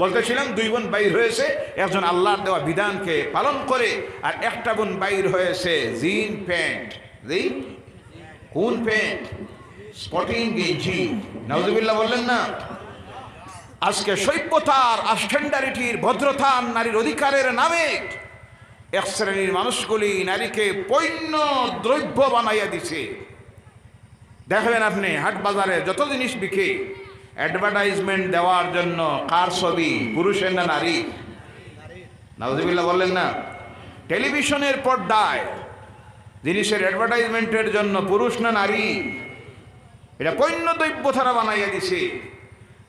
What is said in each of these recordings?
বলতেছিলাম 2 বোন বাইর হয়েছে, একজন আল্লাহর দেওয়া বিধানকে পালন করে, আর একটা বোন বাইর হয়েছে জিন প্যান্ট। কোন প্যান্ট? স্পটিং গেঞ্জি। নাউজুবিল্লাহ বললেন না? আজকে সভ্যতার, স্ট্যান্ডার্ডিটির, ভদ্রতার, নারীর অধিকারের নামে এক শ্রেণীর মানুষগুলি নারীকে পণ্য দ্রব্য বানাইয়া দিছে। দেখবেন আপনি হাট বাজারে যত জিনিস বিকে, অ্যাডভার্টাইজমেন্ট দেওয়ার জন্য কার ছবি? পুরুষের না নারী? নাউজুবিল্লাহ বললেন না? টেলিভিশনের পর্দায় জিনিসের অ্যাডভার্টাইজমেন্টের জন্য পুরুষ না নারী? এটা পণ্য দ্রব্য তারা বানাইয়া দিছে।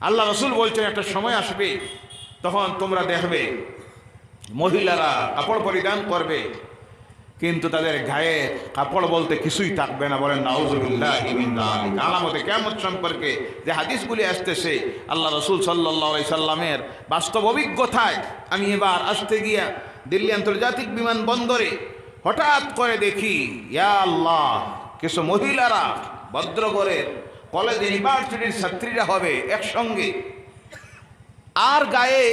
আল্লাহ রসুল বলছেন একটা সময় আসবে তখন তোমরা দেখবে মহিলারা কাপড় পরিধান করবে কিন্তু তাদের গায়ে কাপড় বলতে কিছুই থাকবে না। বলেন নাউজুবিল্লাহি মিন যালিক। আলামতে কিয়ামত সম্পর্কে যে হাদিসগুলি আসতেছে আল্লাহ রসুল সাল্লাল্লাহু আলাইহি সাল্লামের বাস্তব অভিজ্ঞতায়, আমি এবার আসতে গিয়া দিল্লি আন্তর্জাতিক বিমানবন্দরে হঠাৎ করে দেখি, ইয়া আল্লাহ, কিছু মহিলারা ভদ্রগড়ের কলেজ ইউনিভার্সিটির ছাত্রীরা হবে একসঙ্গে, আর গায়ে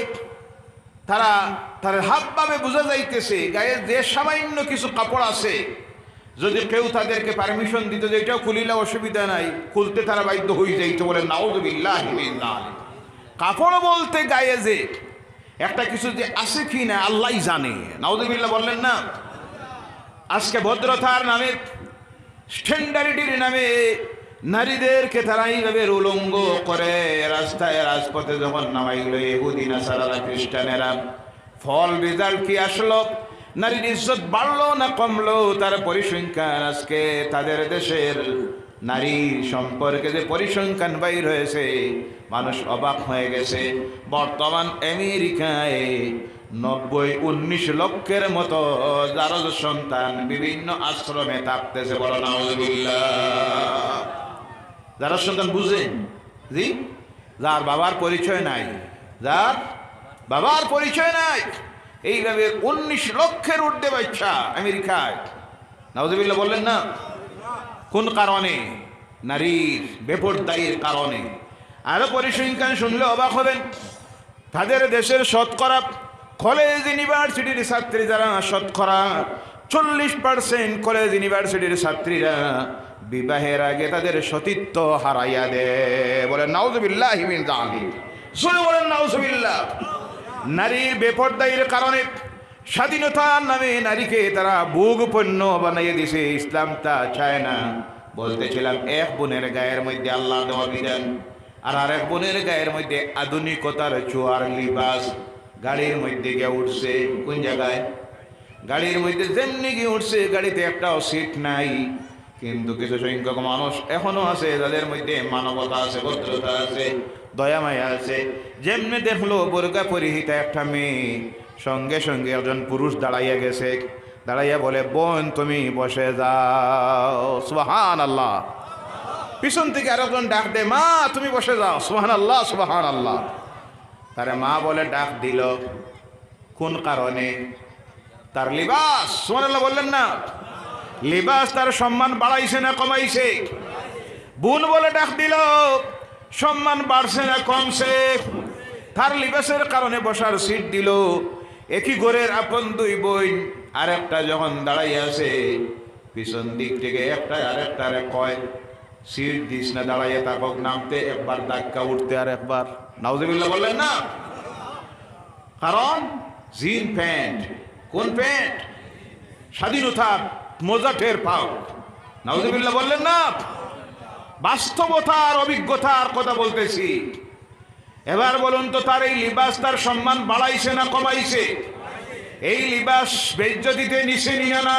তার হাবভাবে বোঝা যাইতেছে গায়ে যে সামান্য কিছু কাপড় আছে, যদি কেউ তাদেরকে পারমিশন দিত যে এটাও খুলিলে অসুবিধা নাই, খুলতে তারা বাধ্য হয়ে যাইত। বলে নাউযুবিল্লাহি মিন যালিক। কাপড় বলতে গায়ে যে একটা কিছু যে আছে কি না আল্লাহই জানে। নাউযুবিল্লাহ বললেন না? আজকে ভদ্রতার নামে, স্ট্যান্ডার্ডিটির নামে নারীদেরকে তারা এইভাবে উলঙ্গ করে রাস্তায় রাজপথে যখন নামাইল ইহুদি নাসারারা, খ্রিস্টানেরা, ফল রেজাল্ট কি আসলো? নারীর ইজ্জত বাড়লো না কমলো? তার পরিসংখ্যান আজকে তাদের দেশের নারী সম্পর্কে যে পরিসংখ্যান বাইর হয়েছে, মানুষ অবাক হয়ে গেছে। বর্তমান আমেরিকায় 19 লক্ষের মতো যারা সন্তান বিভিন্ন আশ্রমে থাকতেছে। বলো নাউযুবিল্লাহ। যারা সন্তান বুঝেন, জি, যার বাবার পরিচয় নাই, যার বাবার পরিচয় নাই, এইভাবে 19 লক্ষের ঊর্ধ্বে বাচ্চা আমেরিকায়। নাউযুবিল্লাহ বললেন না? কোন কারণে? নারীর বেপরদাইয়ের কারণে। আরো পরিসংখ্যান শুনলে অবাক হবেন। তাদের দেশের শতকরা কলেজ ইউনিভার্সিটির ছাত্রী যারা, শতকরা 40% কলেজ ইউনিভার্সিটির ছাত্রীরা বিবাহের আগে তাদের সতীত্ব হারাইয়া দেয়। বলেন নাউযুবিল্লাহি মিন যালিক। শুনে বলেন নাউযুবিল্লাহ। নারীর বেপরদাইয়ের কারণে স্বাধীনতার নামে নারীকে তারা ভোগ পণ্য বানাইয়ে দিছে। ইসলাম তা চায় না। বলতেছিলাম এক বোনের গায়ের মধ্যে আল্লাহ দেওয়া বিধান, আর আরেক বোনের গায়ের মধ্যে আধুনিকতার চোয়ার লিবাস। গাড়ির মধ্যে গিয়ে উঠছে, কোন জায়গায়? গাড়ির মধ্যে যেমনি গিয়ে উঠছে, গাড়িতে একটাও সিট নাই। কিন্তু কিছু সংখ্যক মানুষ এখনো আছে যাদের মধ্যে মানবতা আছে, ভদ্রতা আছে, দয়া মায়া আছে। যেমনি দেখলো বোরকা পরিহিতা একটা মেয়ে, সঙ্গে সঙ্গে একজন পুরুষ দাঁড়াইয়া গেছে, দাঁড়াইয়া বলে, বোন তুমি বসে যাও। সুবহানাল্লাহ। পিছন থেকে আরেকজন ডাক দে, মা তুমি বসে যাও। সুবহানাল্লাহ, সুবহানাল্লাহ। তারে মা বলে ডাক দিল, কোন কারণে? তার লিবাস। সুবহানাল্লাহ বললেন না? লিবাস তার সম্মান বাড়াইছে না কমাইছে? বোন বলে ডাক দিল, সম্মান বাড়ছে না কমছে? তার লিবাসের কারণে বসার সিট দিল। একই ঘরের আপন 2 বোন, আরেকটা যখন দাঁড়াই আছে পিছন দিক থেকে একটা আরেকটারে কয়, সিট দিস না, দাঁড়াইয়া থাকক, নামতে একবার ধাক্কা, উঠতে আর একবার। নাউযুবিল্লাহ বললেন না? কারণ জিন প্যান্ট। কোন প্যান্ট? স্বাধীনতার মজা টের পাও। নাউযুবিল্লাহ বললেন না? বাস্তবতার অভিজ্ঞতার কথা বলতেছি। এবার বলুন তো, তার এই লিবাস তার সম্মান বাড়াইছে না কমাইছে? এই লিবাস বেইজ্জতিতে নিছে নিয়ে না?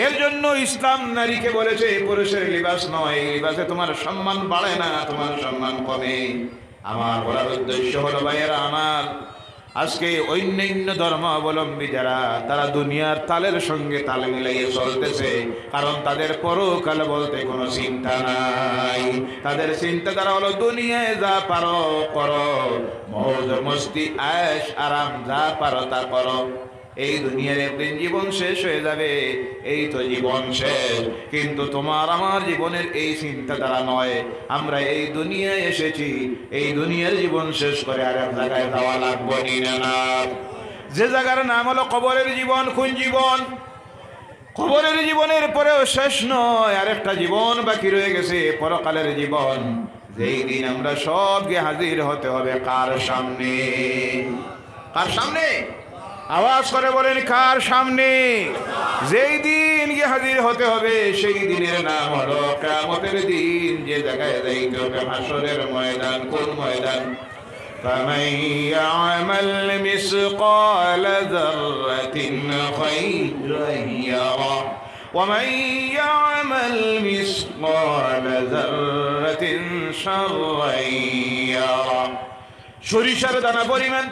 এর জন্য ইসলাম নারীকে বলেছে পুরুষের লিবাস নয়, এই লিবাসে তোমার সম্মান বাড়ে না, তোমার সম্মান কমে। আমার বলার উদ্দেশ্য হলো, ভাইয়েরা আমার, আজকে অন্যান্য ধর্মাবলম্বী যারা, তারা দুনিয়ার তালের সঙ্গে তাল মিলাইয়ে চলতেছে। কারণ তাদের পরকাল বলতে কোনো চিন্তা নাই। তাদের চিন্তাধারা হলো দুনিয়ায় যা পারো করো, মৌজ মস্তি আয়েশ আরাম যা পারো তা করো। এই দুনিয়ার একদিন জীবন শেষ হয়ে যাবে, এই তো জীবন শেষ। কিন্তু তোমার আমার জীবনের এই চিন্তাধারা নয়, আমরা এই দুনিয়ায় এসেছি, এই দুনিয়ার জীবন শেষ করে আর এক জায়গায় যাওয়া লাগবে না। যে জায়গার নাম হলো কবরের জীবন। কোন জীবন? কবরের জীবনের পরেও শেষ নয়, আরেকটা জীবন বাকি রয়ে গেছে, পরকালের জীবন। যেই দিন আমরা সবকে হাজির হতে হবে কার সামনে? কার সামনে? আওয়াজ করে বলেন, কার সামনে? যেই দিন গিয়ে হাজির হতে হবে সেই দিনের নাম হলো কিয়ামতের দিন। যে জায়গায় যাইতে হবে হাসরের ময়দান। কোন ময়দান? فمن يعمل مثقال ذرة خيرا يره ومن يعمل مثقال ذرة شرا يره। সরিষার দানা পরিমাণ,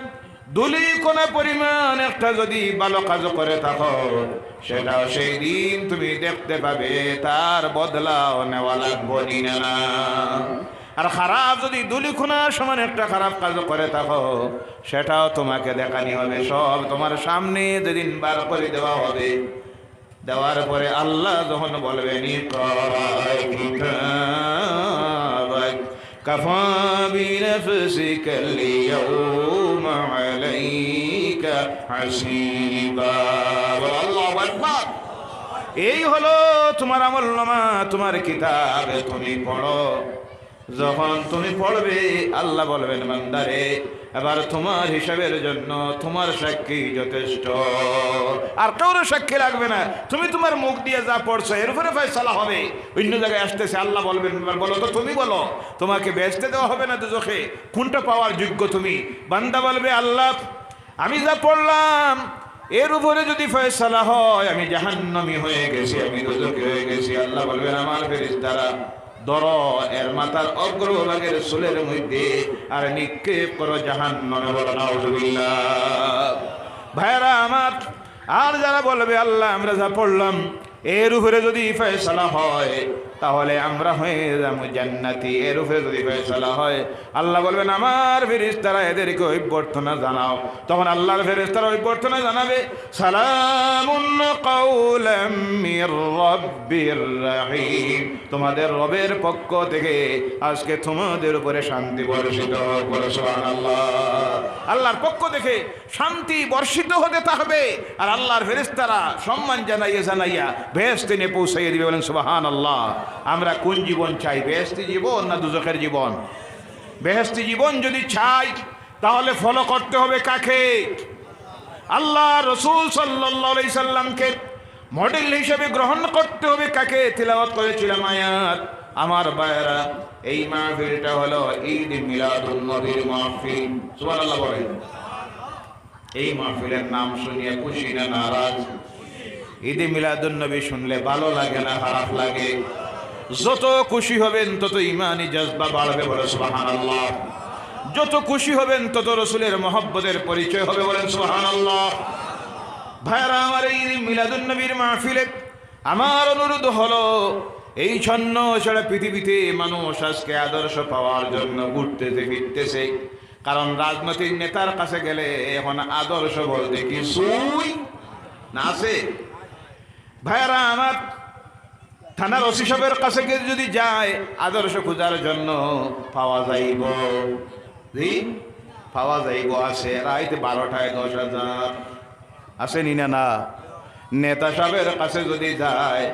ধুলি কোনা পরিমাণ একটা যদি ভালো কাজ করে থাকো, সেটাও সেই দিন তুমি দেখতে পাবে, তার বদলাও নেওয়া লাগবে না। আর খারাপ যদি দুলিখুনার সমান একটা খারাপ কাজ করে থাকো, সেটাও তোমাকে দেখানি হবে। সব তোমার সামনে যেদিন বার করে দেওয়া হবে, দেওয়ার পরে আল্লাহ যখন বলবেন কাফা বিনফসিকা আল-ইয়াওমা আলাইকা হাসিবা। আল্লাহু আকবার। এই হলো তোমার আমলনামা, তোমার কিতাব। তুমি পড়ো, যখন তুমি পড়বে আল্লাহ বলবেন বান্দারে এবার তোমার হিসাবের জন্য তোমার সাক্ষী যথেষ্ট, আর কারোর সাক্ষী লাগবে না। তুমি তোমার মুখ দিয়ে যা পড়ছো এর উপরে ফয়সালা হবে। অন্য জায়গায় আসতেছে, আল্লাহ বলবেন বলো তো, তুমি বলো তোমাকে বেহেশতে দেওয়া হবে না দুজখে, কোনটা পাওয়ার যোগ্য তুমি? বান্দা বলবে আল্লাহ আমি যা পড়লাম এর উপরে যদি ফয়সালা হয় আমি জাহান্নামী হয়ে গেছি, আমি দুজখে হয়ে গেছি। আল্লাহ বলবেন আমার ফেরেশতারা ধরো এর মাথার অগ্রভাগের চুলের মধ্যে আর নিক্ষেপ করো জাহান্নামে। বলো নাউযুবিল্লাহ। ভাইরা আমার, আর যারা বলবে আল্লাহ আমরা যা পড়লাম এর উপরে যদি ফয়সালা হয় তাহলে আমরা হয়ে যাবো জান্নাতি, এর উপরে যদি ফয়সালা হয় আল্লাহ বলবেন আমার ফেরেশতারা এদেরকে অভ্যর্থনা জানাও। তখন আল্লাহর ফেরেশতারা অভ্যর্থনা জানাবে সালামুন কাওলাম মির রাব্বির রহিম, তোমাদের রবের পক্ষ থেকে আজকে তোমাদের উপরে শান্তি বর্ষিত হোক। সুবহানাল্লাহ। আল্লাহর পক্ষ থেকে শান্তি বর্ষিত হতে থাকবে, আর আল্লাহর ফেরেশতারা সম্মান জানাইয়া বেহেশতে নিয়ে পৌঁছাইয়ে দিবে। বলেন সুবহানাল্লাহ। আমরা কোন জীবন চাই? বেহেশতি জীবন না দুজখের জীবন? বেহেশতি জীবন যদি চাই তাহলে ফলো করতে হবে কাকে? আল্লাহ রাসূল সাল্লাল্লাহু আলাইহি সাল্লামকে মডেল হিসেবে গ্রহণ করতে হবে কাকে? তিলাওয়াত করেছিলাম আয়াত। আমার ভাইয়েরা, এই মাহফিলটা হলো ঈদ মিলাদুন নবীর মাহফিল। সুবহানাল্লাহ বলেন। এই মাহফিলের নাম শুনিয়ে খুশি না নারাজ? ঈদে মিলাদুন নবী শুনলে ভালো লাগে না খারাপ লাগে? যত খুশি হবেন তত ইমানি জজবা বাড়বে। বলে সুবহানাল্লাহ। যত খুশি হবেন তত রাসূলের মহব্বতের পরিচয় হবে। বলেন সুবহানাল্লাহ। ভাইরা আমার, এই মিলাদুন নবীর মাহফিলে আমার অনুরোধ হলো, এই ছন্ন ছাড়া পৃথিবীতে মানুষ আজকে আদর্শ পাওয়ার জন্য ঘুরতেছে ফিরতেছে। কারণ রাজনৈতিক নেতার কাছে গেলে এখন আদর্শ বলতে কিছুই না আছে। ভাইরা আমার, থানার ওসি সাহেবের কাছে যদি যায় আদর্শ খোঁজার জন্য পাওয়া যাইব, পাওয়া যাইব। আছে রাইতে 12টায় 10,000 আসেনি না? নেতা সাহেবের কাছে যদি যায়,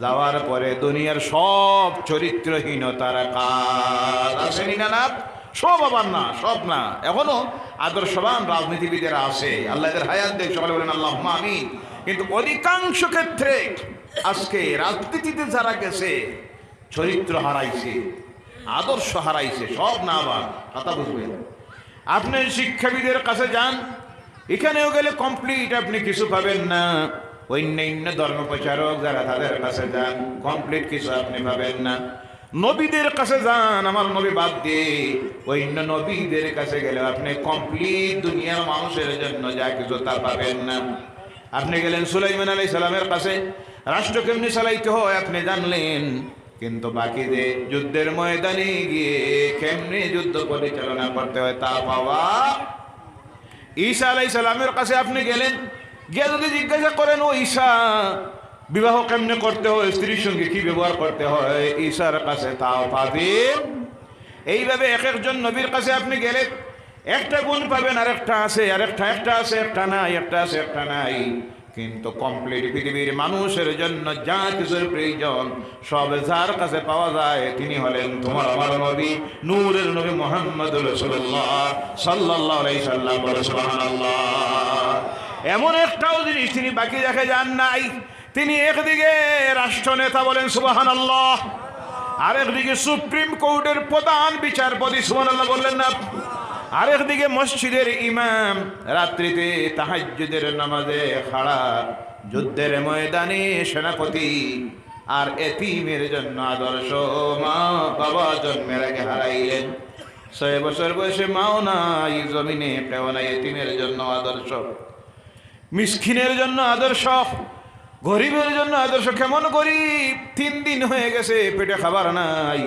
যাওয়ার পরে দুনিয়ার সব চরিত্রহীনতার কাজ আসেনি না? সব আবার না, সব না, এখনো আদর্শবান রাজনীতিবিদেরা আছে। আল্লাহ এদের হায়াত দেখ, সকালে বলেন আল্লাহুম্মা আমিন। কিন্তু অধিকাংশ ক্ষেত্রে আজকে রাজনীতিতে যারা গেছে চরিত্র হারাইছে, আদর্শ হারাইছে। সব না, আবার কথা বুঝবেন। আপনি শিক্ষাবিদের কাছে যান, এখানেও গেলে কমপ্লিট আপনি কিছু পাবেন না। অন্যান্য ধর্ম প্রচারক যারা তাদের কাছে যান, কমপ্লিট কিছু আপনি পাবেন না। নবীদের কাছে যান, আমার নবী বাদ দিয়ে অন্য নবীদের কাছে গেলে আপনি কমপ্লিট দুনিয়ার মানুষের জন্য যা কিছু তা পাবেন না। আপনি গেলেন সুলাইমান আলাইহিস সালামের কাছে, রাষ্ট্র কেমনি চালাইতে হয় আপনি জানলেন, কিন্তু বাকি যে যুদ্ধের ময়দানে গিয়ে কেমনি যুদ্ধ পরিচালনা করতে হয় তা পাওয়া। ঈসা আলাইহিস সালামের কাছে আপনি গেলেন, গিয়ে যদি জিজ্ঞাসা করেন ও ঈসা বিবাহ কেমনে করতে হয়, স্ত্রীর সঙ্গে কি ব্যবহার করতে হয়, ঈসার কাছে তাও পাবেন। এইভাবে এক একজন নবীর কাছে আপনি গেলে একটা গুণ পাবেন, আরেকটা আছে আরেকটা, একটা আছে একটা নাই, একটা আছে একটা নাই। কিন্তু কমপ্লিট পৃথিবীর মানুষের জন্য যা কিছুর প্রয়োজন সব যার কাছে পাওয়া যায় তিনি হলেন তোমার আমার নবী, নূরের নবী মুহাম্মদুর রাসূলুল্লাহ সাল্লাল্লাহু আলাইহি সাল্লাম। সুবহানাল্লাহ। এমন একটাও জিনিস তিনি বাকি রেখে যান নাই। তিনি একদিকে রাষ্ট্রনেতা, বলেন সুবহানাল্লাহ, আরেকদিকে সুপ্রিম কোর্টের প্রধান বিচারপতি, সুবহানাল্লাহ বললেন না, আরেকদিকে মসজিদের ইমাম, রাত্রিতে তাহাজ্জুদের নামাজে খাড়া, যুদ্ধের ময়দানে সেনাপতি, আর এতিমের জন্য আদর্শ। মা বাবা জন্মের আগে হারাইলেন, 6 বছর বয়সে মাও নাই, জমিনে কেউ নাই, এতিমের জন্য আদর্শ, মিসকিনের জন্য আদর্শ, গরিবের জন্য আদর্শ। কেমন গরিব, 3 দিন হয়ে গেছে পেটে খাবার নাই।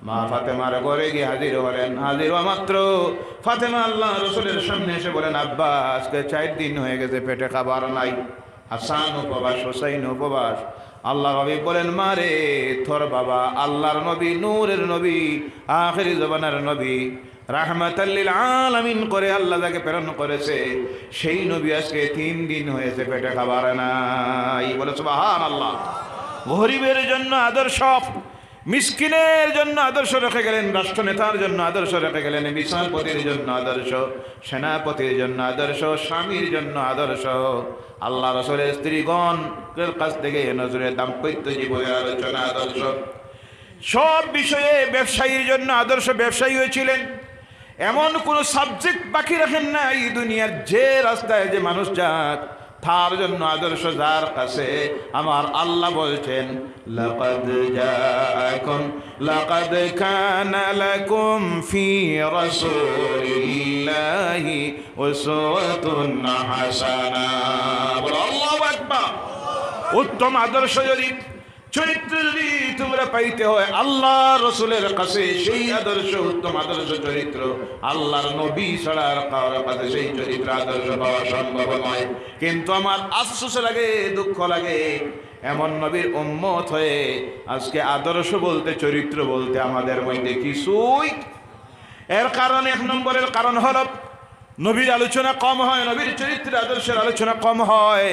মা ফাতেমার ঘরে গিয়ে হাজির হলেন। হাজির হওয়া মাত্র ফাতেমা আল্লাহ রসুলের সামনে এসে বলেন, আব্বা আজকে 4 দিন হয়ে গেছে পেটে খাবার নাই। হাসান উপবাস, হোসাইন উপবাস। আল্লাহ নবী বলেন, মা রে, তোর বাবা আল্লাহর নবী, নূরের নবী, আখিরি জমানার নবী, রাহমাতাল লিল আলামিন করে আল্লাহ যাকে প্রেরণ করেছে, সেই নবী আজকে 3 দিন হয়েছে পেটে খাবার নাই। বলে সুবহানাল্লাহ। গরিবের জন্য আদর্শ, মিসকিনের জন্য আদর্শ রেখে গেলেন, রাষ্ট্রনেতার জন্য আদর্শ রেখে গেলেন, বিচারপতির জন্য আদর্শ, সেনাপতির জন্য আদর্শ, স্বামীর জন্য আদর্শ। আল্লাহ রাসূলের স্ত্রীগণের কাছ থেকে নজরে দাম্পত্য জীবনের আলোচনা, আদর্শ, সব বিষয়ে। ব্যবসায়ীর জন্য আদর্শ, ব্যবসায়ী হয়েছিলেন। এমন কোন সাবজেক্ট বাকি রাখেন না এই দুনিয়ার, যে রাস্তায় যে মানুষ যাক তার জন্য আদর্শ। যার কাছে আমার আল্লাহ বলছেন, লাকাদ কানা লাকুম ফি রাসূলিল্লাহি উসওয়াতুন হাসানাহ। আল্লাহু আকবার। উত্তম আদর্শ যদি, চরিত্র যদি তোমরা পাইতে হয় আল্লাহ রসুলের কাছে, সেই আদর্শ, উত্তম আদর্শ চরিত্র আল্লাহর নবী ছাড়া আর কারোর কাছে সেই চরিত্র আদর্শ পাওয়া সম্ভব নয়। কিন্তু আমার আফসোস লাগে, দুঃখ লাগে, এমন নবীর উম্মত হয়ে আজকে আদর্শ বলতে, চরিত্র বলতে আমাদের মধ্যে কিছুই। এর কারণ, 1 নম্বরের কারণ হলো নবীর আলোচনা কম হয়, নবীর চরিত্রের আদর্শের আলোচনা কম হয়।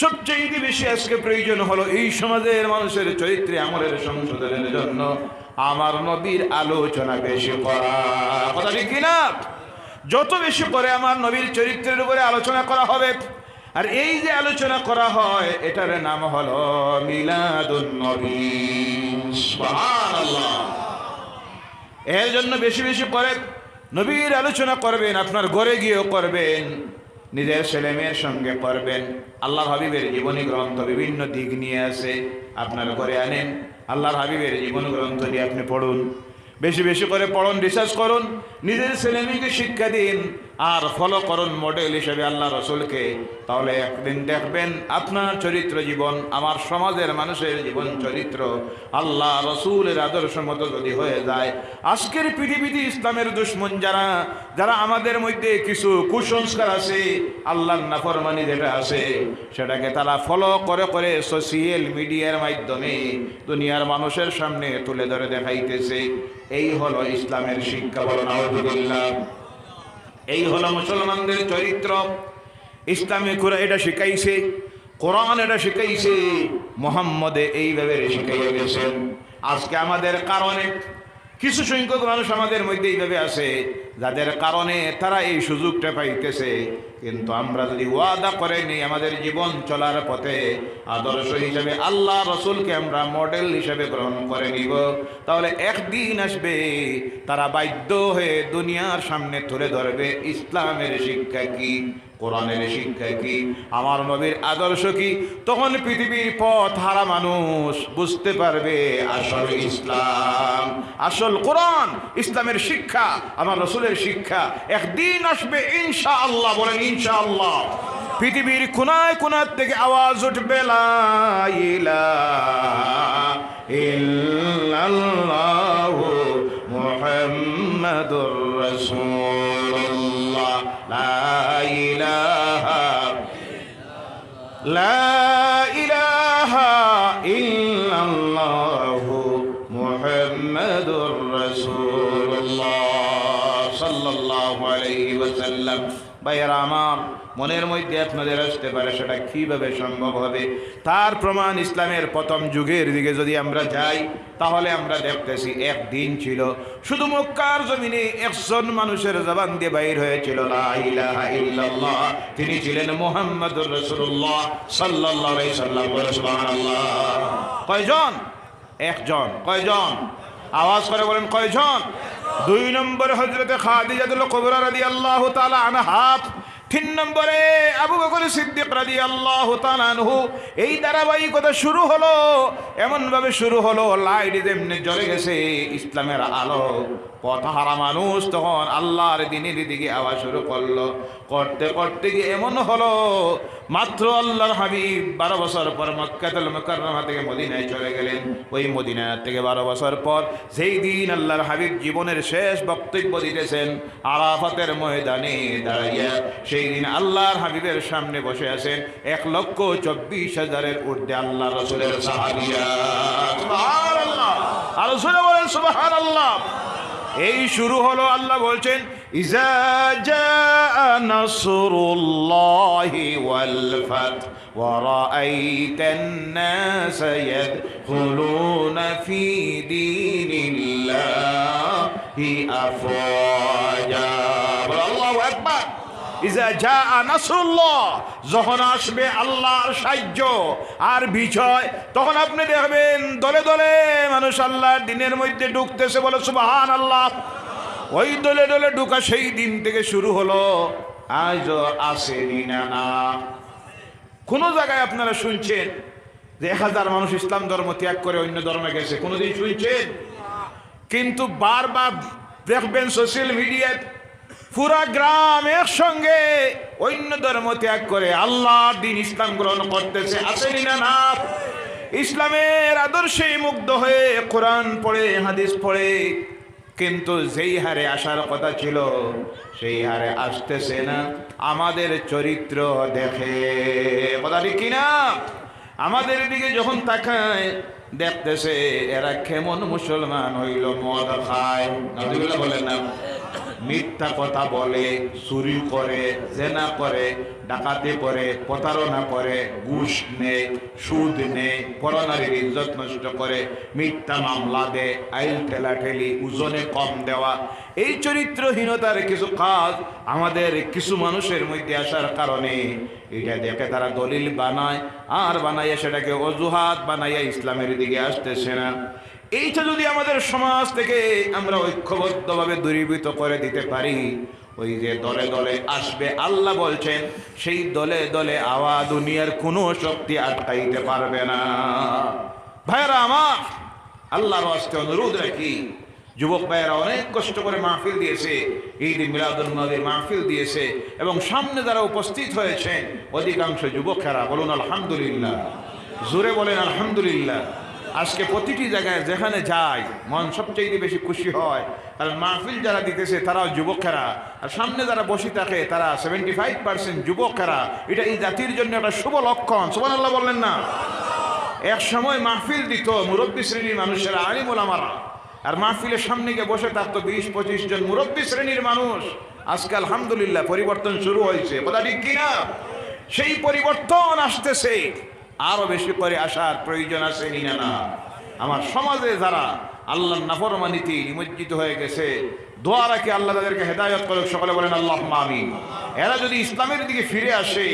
সবচেয়ে বেশি আজকে প্রয়োজন হলো এই সমাজের মানুষের চরিত্রে আমলের সংশোধনের জন্য আমার নবীর আলোচনা বেশি করা। কথা ঠিক কিনা? যত বেশি করে আমার নবীর চরিত্রের উপরে আলোচনা করা হবে, আর এই যে আলোচনা করা হয় এটার নাম হলো মিলাদুন নবী। সুবহানাল্লাহ। এর জন্য বেশি বেশি করে নবীর আলোচনা করবেন, আপনার ঘরে গিয়েও করবেন, নিজের ছেলে মেয়ের সঙ্গে করবেন। আল্লাহর হাবিবের জীবনী গ্রন্থ বিভিন্ন দিক নিয়ে আছে, আপনার ঘরে আনেন, আল্লাহর হাবিবের জীবনী গ্রন্থ দিয়ে আপনি পড়ুন, বেশি বেশি করে পড়ুন, রিসার্চ করুন, নিজের ছেলে মেয়েকে শিক্ষা দিন, আর ফলো করুন মডেল হিসেবে আল্লাহ রসুলকে। তাহলে একদিন দেখবেন আপনার চরিত্র জীবন, আমার সমাজের মানুষের জীবন চরিত্র আল্লাহ রসুলের আদর্শ মতো যদি হয়ে যায়, আজকের পৃথিবীতে ইসলামের দুশ্মন যারা যারা আমাদের মধ্যে কিছু কুসংস্কার আছে, আল্লাহর নাফরমানি যেটা আছে, সেটাকে তারা ফলো করে করে সোশ্যাল মিডিয়ার মাধ্যমে দুনিয়ার মানুষের সামনে তুলে ধরে দেখাইতেছে। এই হলো ইসলামের শিক্ষা। বলো নাউযুবিল্লাহ। এই হলো মুসলমানদের চরিত্র। ইসলামে কোরআন এটা শিখাইছে, কোরআন এটা শিখাইছে, মুহাম্মদে এইভাবে শিখাইয়া গেছেন। আজকে আমাদের কারণে কিছু সংখ্যক মানুষ আমাদের মধ্যে এইভাবে আছে, যাদের কারণে তারা এই সুযোগটা পাইতেছে। কিন্তু আমরা যদি ওয়াদা করে নিই আমাদের জীবন চলার পথে আদর্শ হিসেবে আল্লাহ রসুলকে আমরা মডেল হিসেবে গ্রহণ করে নিব, তাহলে একদিন আসবে তারা বাধ্য হয়ে দুনিয়ার সামনে তুলে ধরবে ইসলামের শিক্ষা কি, কোরআনের শিক্ষা কি, আমার নবীর আদর্শ কি। তখন পৃথিবীর পথ হারা মানুষ বুঝতে পারবে আসল ইসলাম, আসল কোরআন, ইসলামের শিক্ষা, আমার রসুলের শিক্ষা একদিন আসবে ইনশাআল্লাহ। বলেন ইনশাআল্লাহ। পৃথিবীর কোনায় কোনার থেকে আওয়াজ উঠবে লা ইলাহা ইল্লাল্লাহু মুহাম্মাদুর রাসূলুল্লাহ, লা ইলাহা লা ইলাহা ইল্লাল্লাহু মুহাম্মাদুর রাসূলুল্লাহ সাল্লাল্লাহু আলাইহি ওয়াসাল্লাম। ভাইয়েরা আমার, মনের মধ্যে আপনাদের আসতে পারে সেটা কিভাবে সম্ভব হবে? তার প্রমাণ ইসলামের প্রথম যুগের দিকে যদি আমরা যাই, তাহলে আমরা দেখতেছি একদিন ছিল শুধু মক্কার জমিনে একজন মানুষের জবান দিয়ে বাইর হয়েছিল লা ইলাহা ইল্লাল্লাহ, তিনি ছিলেন মুহাম্মাদুর রাসূলুল্লাহ সাল্লাল্লাহু আলাইহি সাল্লাম। সুবহানাল্লাহ। কয়জন? একজন। কয়জন? আওয়াজ করে বলেন কয়জন? 2 নম্বরে হযরতে খাদিজাতুল কুবরা রাদিয়াল্লাহু তাআলা আনহা, 3 নম্বরে আবু বকর সিদ্দিক রাদিয়াল্লাহু তাআলা আনহু। এই ধারাবাহিকতা শুরু হলো, এমন ভাবে শুরু হলো, লাইট যেমনি জ্বলে গেছে ইসলামের আলো, পথহারা মানুষ তখন আল্লাহর দ্বীনের দিকে আওয়াজ শুরু করলো। করতে করতে গিয়ে এমন হলো, মাত্র আল্লাহর হাবিব 12 বছর পর মক্কাতুল মুকাররমা থেকে মদিনায় চলে গেলেন। ওই মদিনা থেকে 12 বছর পর সেই দিন আল্লাহর হাবিব জীবনের শেষ বক্তব্য দিতেছেন আরাফাতের ময়দানে দাঁড়িয়ে। সেই দিন আল্লাহর হাবিবের সামনে বসে আছেন 1,24,000-এর ঊর্ধ্বে আল্লাহ রাসূলের সাহাবীরা। সুবহানাল্লাহ। আর রাসূল বলেন সুবহানাল্লাহ। এই শুরু হলো, আল্লাহ বলছেন ইজা জাআ নাসরুল্লাহি ওয়াল ফাত ওয়া রাআইতান নাস ইয়াদখুলুনা ফি দীনিল্লাহি আফওয়াজা। আল্লাহু আকবার। ইজা জাআ নাসরুল্লাহ, যখন আসবে আল্লাহর সাহায্য আর বিজয়, তখন আপনি দেখবেন দলে দলে মানুষ আল্লাহর দ্বীনের মধ্যে ঢুকতেছে। বলে সুবহানাল্লাহ। ওই দলে দলে ঢুকা সেই দিন থেকে শুরু হলো, আজও আসেনি না। কোন জায়গায় আপনারা শুনছেন যে 1000 মানুষ ইসলাম ধর্ম ত্যাগ করে অন্য ধর্মে গেছে? কোনোদিন শুনছেন? কিন্তু বারবার দেখবেন সোশ্যাল মিডিয়ায় পুরা গ্রাম একসঙ্গে অন্য ধর্ম ত্যাগ করে আল্লাহর দ্বীন ইসলাম গ্রহণ করতেছে। আসেনি না? না। ইসলামের আদর্শে মুগ্ধ হয়ে কোরআন পড়ে, হাদিস পড়ে, কিন্তু যেই হারে আসার কথা ছিল সেই হারে আসতেছে না। আমাদের চরিত্র দেখে, কথা ঠিক কিনা? আমাদের দিকে যখন তাকায় দেখতেছে এরা কেমন মুসলমান হইল, মদ খায়, নাউযুবিল্লাহ বলেন না, মিথ্যা কথা বলে, চুরি করে, জেনা করে, ডাকাতি করে, প্রতারণা করে, ঘুষ নেয়, সুদ নেয়, পরনারীর ইজ্জত নষ্ট করে, মিথ্যা মামলা দেয়, আইল ঠেলাঠেলি, ওজনে কম দেওয়া। এই চরিত্রহীনতার কিছু কাজ আমাদের কিছু মানুষের মধ্যে আসার কারণে এটা দেখে তারা দলিল বানায়, আর বানাইয়া সেটাকে অজুহাত বানাইয়া ইসলামের দিকে আসতেছে না। এইটা যদি আমাদের সমাজ থেকে আমরা ঐক্যবদ্ধভাবে দূরীভূত করে দিতে পারি, ওই যে দলে দলে আসবে, আল্লাহ বলছেন সেই দলে দলে আওয়াজ দুনিয়ার কোনো শক্তি আটকাইতে পারবে না। ভাইরা আমার, আল্লাহর ওয়াস্তে অনুরোধ রাখি, যুবক ভাইয়েরা অনেক কষ্ট করে মাহফিল দিয়েছে, ঈদ মিলাদুন নবীর মাহফিল দিয়েছে, এবং সামনে যারা উপস্থিত হয়েছেন অধিকাংশ যুবকেরা, বলুন আলহামদুলিল্লাহ, জোরে বলেন আলহামদুলিল্লাহ। আজকে প্রতিটি জায়গায় যেখানে যায় মন সবচেয়ে বেশি খুশি হয়, কারণ মাহফিল যারা দিতেছে তারাও যুবকেরা, আর সামনে যারা বসে থাকে তারা 75% যুবকেরা। এটা এই জাতির জন্য একটা শুভ লক্ষণ। সুবহানাল্লাহ বললেন না? এক সময় মাহফিল দিত মুরব্বী শ্রেণীর মানুষেরা, আলিম ওলামারা, আর মাহফিলের সামনে গিয়ে বসে থাকতো 20-25 জন মুরব্বী শ্রেণীর মানুষ। আজকে আলহামদুলিল্লাহ পরিবর্তন শুরু হয়েছে, কথা ঠিক কিনা? সেই পরিবর্তন আসতেছে, আরো বেশি করে আসার প্রয়োজন আছে না? না। আমার সমাজে যারা আল্লাহর নাফরমানিতে নিমজ্জিত হয়ে গেছে, দোয়া রাখি আল্লাহ তাদেরকে হেদায়েত করুক। সকলে বলেন আল্লাহুম্মা আমিন। এরা যদি ইসলামের দিকে ফিরে আসে,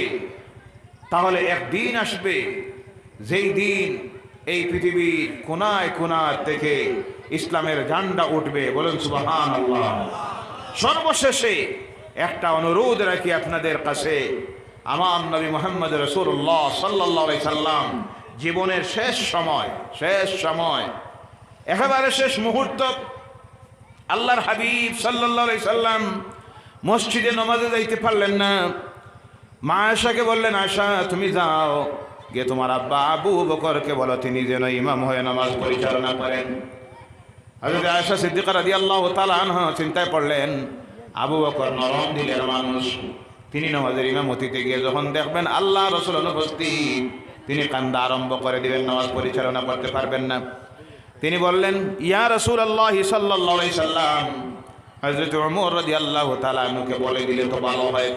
তাহলে একদিন আসবে যেই দিন এই পৃথিবীর কোনায় কোনায় থেকে ইসলামের ঝান্ডা উঠবে। বলেন সুবহানাল্লাহ। সর্বশেষে একটা অনুরোধ রাখি আপনাদের কাছে, আমার নবী মুহাম্মদ রাসূলুল্লাহ সাল্লাল্লাহু আলাইহি সাল্লাম জীবনের শেষ সময় একেবারে শেষ মুহূর্ত, আল্লাহর হাবিব সাল্লাল্লাহু আলাইহি সাল্লাম মসজিদে নামাজে যাইতে পারলেন না। মা আয়েশাকে বললেন, আয়েশা তুমি যাও গিয়ে তোমার আব্বা আবু বকরকে বলো তিনি যেন ইমাম হয়ে নামাজ পরিচালনা করেন। হযরত আয়েশা সিদ্দিকা রাদিয়াল্লাহু তাআলা আনহা চিন্তায় পড়লেন, আবু বকর নরম দিলের মানুষ, তিনি নামাজের ইমামতিতে গিয়ে যখন দেখবেন আল্লাহ রাসূল অনুপস্থিত, তিনি কান্দা আরম্ভ করে দিবেন, নামাজ পরিচালনা করতে পারবেন না। তিনি বললেন, ইয়া রাসূলুল্লাহ সাল্লাল্লাহু আলাইহি সাল্লাম, হযরত ওমর রাদিয়াল্লাহু তাআলা আনহুকে বলে দিলে তো ভালো হয়।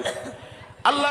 আল্লাহ